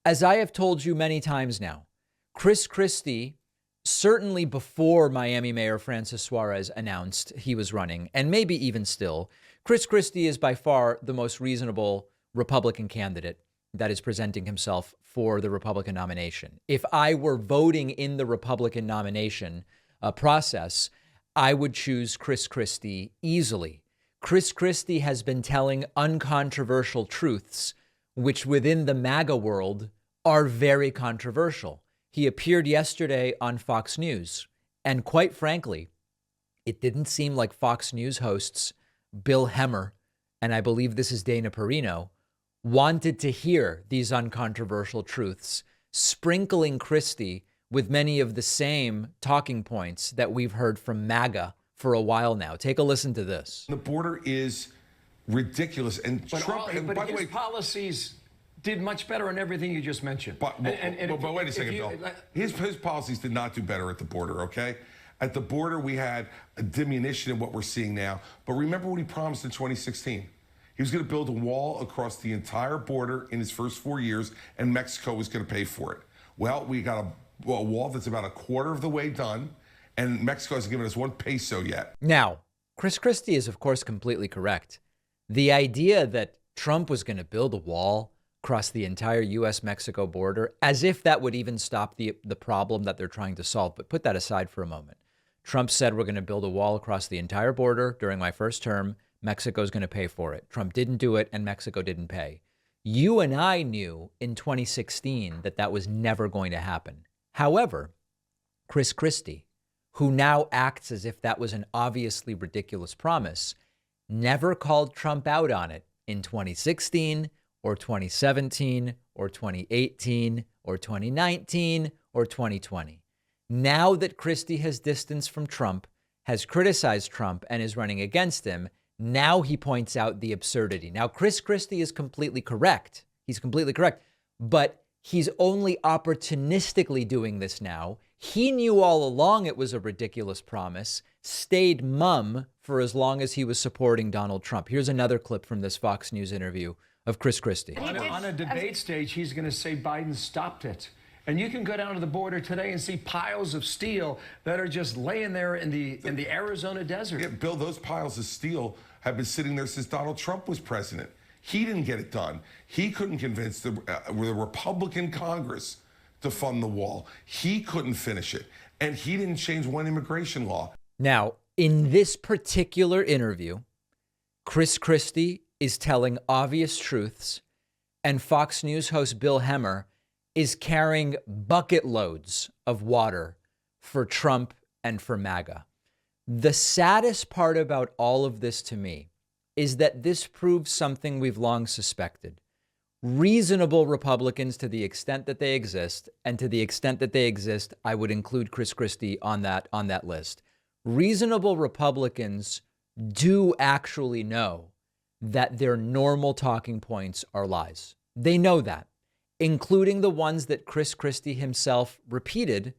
As I have told you many times now, Chris Christie, certainly before Miami Mayor Francis Suarez announced he was running, and maybe even still, Chris Christie is by far the most reasonable Republican candidate that is presenting himself for the Republican nomination. If I were voting in the Republican nomination process, I would choose Chris Christie easily. Chris Christie has been telling uncontroversial truths, which within the MAGA world are very controversial. He appeared yesterday on Fox News, and quite frankly, it didn't seem like Fox News hosts Bill Hemmer, and I believe this is Dana Perino, wanted to hear these uncontroversial truths, sprinkling Christie with many of the same talking points that we've heard from MAGA for a while now. Take a listen to this. The border is ridiculous. And but Trump, and by the way, policies did much better on everything you just mentioned. But wait a second, Bill. His policies did not do better at the border, okay? At the border, we had a diminution in what we're seeing now. But remember what he promised in 2016? He was going to build a wall across the entire border in his first 4 years, and Mexico was going to pay for it. Well, we got a wall that's about a quarter of the way done, and Mexico hasn't given us 1 peso yet. Now, Chris Christie is, of course, completely correct. The idea that Trump was going to build a wall across the entire U.S.-Mexico border, as if that would even stop the problem that they're trying to solve. But put that aside for a moment. Trump said we're going to build a wall across the entire border during my first term. Mexico's going to pay for it. Trump didn't do it, and Mexico didn't pay. You and I knew in 2016 that that was never going to happen. However, Chris Christie, who now acts as if that was an obviously ridiculous promise, never called Trump out on it in 2016 or 2017 or 2018 or 2019 or 2020. Now that Christie has distanced from Trump, has criticized Trump, and is running against him, now he points out the absurdity. Now, Chris Christie is completely correct. He's completely correct. But he's only opportunistically doing this now. He knew all along it was a ridiculous promise, stayed mum for as long as he was supporting Donald Trump. Here's another clip from this Fox News interview of Chris Christie. On a debate stage, he's going to say Biden stopped it. And you can go down to the border today and see piles of steel that are just laying there in the Arizona desert. Yeah, Bill, those piles of steel have been sitting there since Donald Trump was president. He didn't get it done. He couldn't convince the Republican Congress to fund the wall. He couldn't finish it. And he didn't change one immigration law. Now, in this particular interview, Chris Christie is telling obvious truths, and Fox News host Bill Hemmer is carrying bucket loads of water for Trump and for MAGA. The saddest part about all of this to me is that this proves something we've long suspected. Reasonable Republicans, to the extent that they exist, and to the extent that they exist, I would include Chris Christie on that list. Reasonable Republicans do actually know that their normal talking points are lies. They know that, including the ones that Chris Christie himself repeated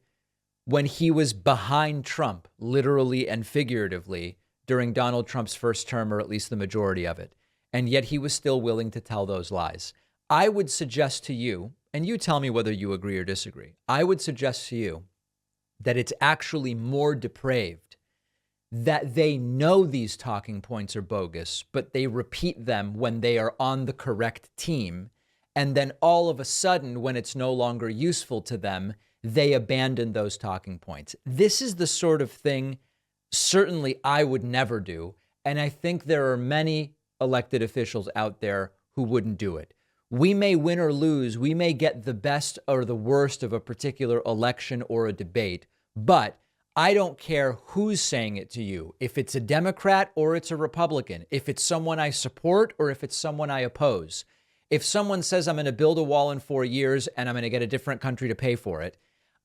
when he was behind Trump, literally and figuratively, during Donald Trump's first term, or at least the majority of it. And yet he was still willing to tell those lies. I would suggest to you, and you tell me whether you agree or disagree, I would suggest to you that it's actually more depraved that they know these talking points are bogus, but they repeat them when they are on the correct team. And then all of a sudden, when it's no longer useful to them, they abandon those talking points. This is the sort of thing certainly I would never do. And I think there are many elected officials out there who wouldn't do it. We may win or lose. We may get the best or the worst of a particular election or a debate, but I don't care who's saying it to you, if it's a Democrat or it's a Republican, if it's someone I support or if it's someone I oppose. If someone says I'm going to build a wall in 4 years and I'm going to get a different country to pay for it,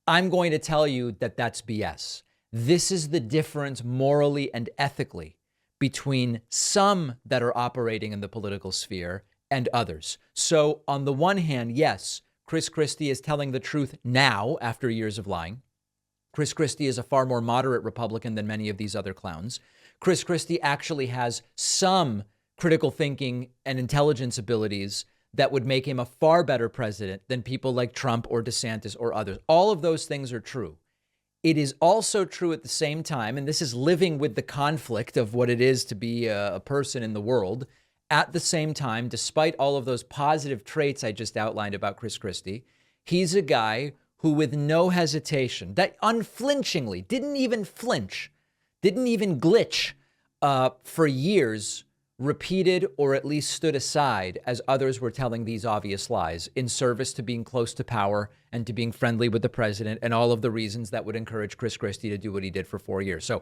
I'm going to tell you that that's BS. This is the difference morally and ethically between some that are operating in the political sphere and others. So on the one hand, yes, Chris Christie is telling the truth now after years of lying. Chris Christie is a far more moderate Republican than many of these other clowns. Chris Christie actually has some critical thinking and intelligence abilities that would make him a far better president than people like Trump or DeSantis or others. All of those things are true. It is also true at the same time, and this is living with the conflict of what it is to be a person in the world. At the same time, despite all of those positive traits I just outlined about Chris Christie, he's a guy who, with no hesitation, that unflinchingly didn't even flinch, didn't even glitch for years, repeated or at least stood aside as others were telling these obvious lies in service to being close to power and to being friendly with the president and all of the reasons that would encourage Chris Christie to do what he did for 4 years. So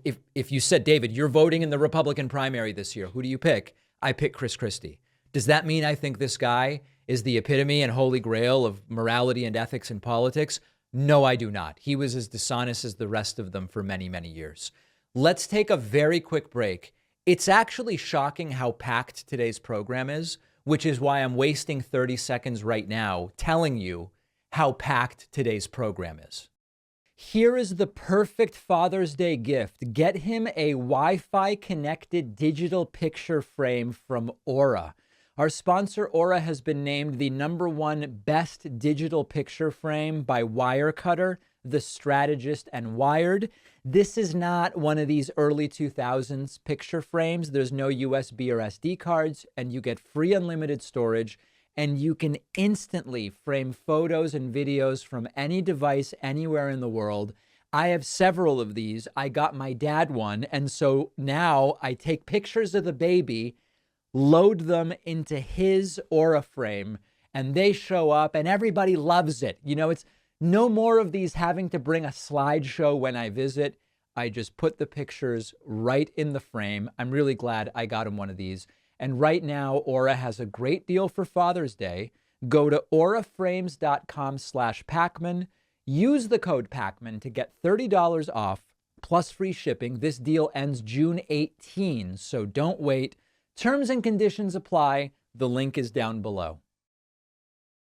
if you said, David, you're voting in the Republican primary this year, who do you pick? I pick Chris Christie. Does that mean I think this guy is the epitome and holy grail of morality and ethics in politics? No, I do not. He was as dishonest as the rest of them for many, many years. Let's take a very quick break. It's actually shocking how packed today's program is, which is why I'm wasting 30 seconds right now telling you how packed today's program is. Here is the perfect Father's Day gift. Get him a Wi-Fi connected digital picture frame from Aura. Our sponsor, Aura, has been named the #1 best digital picture frame by Wirecutter, The Strategist, and Wired. This is not one of these early 2000s picture frames. There's no USB or SD cards, and you get free unlimited storage, and you can instantly frame photos and videos from any device anywhere in the world. I have several of these. I got my dad one, and so now I take pictures of the baby, load them into his Aura frame, and they show up, and everybody loves it. You know, it's no more of these having to bring a slideshow when I visit. I just put the pictures right in the frame. I'm really glad I got him one of these. And right now, Aura has a great deal for Father's Day. Go to auraframes.com/Pacman. Use the code Pacman to get $30 off plus free shipping. This deal ends June 18, so don't wait. Terms and conditions apply. The link is down below.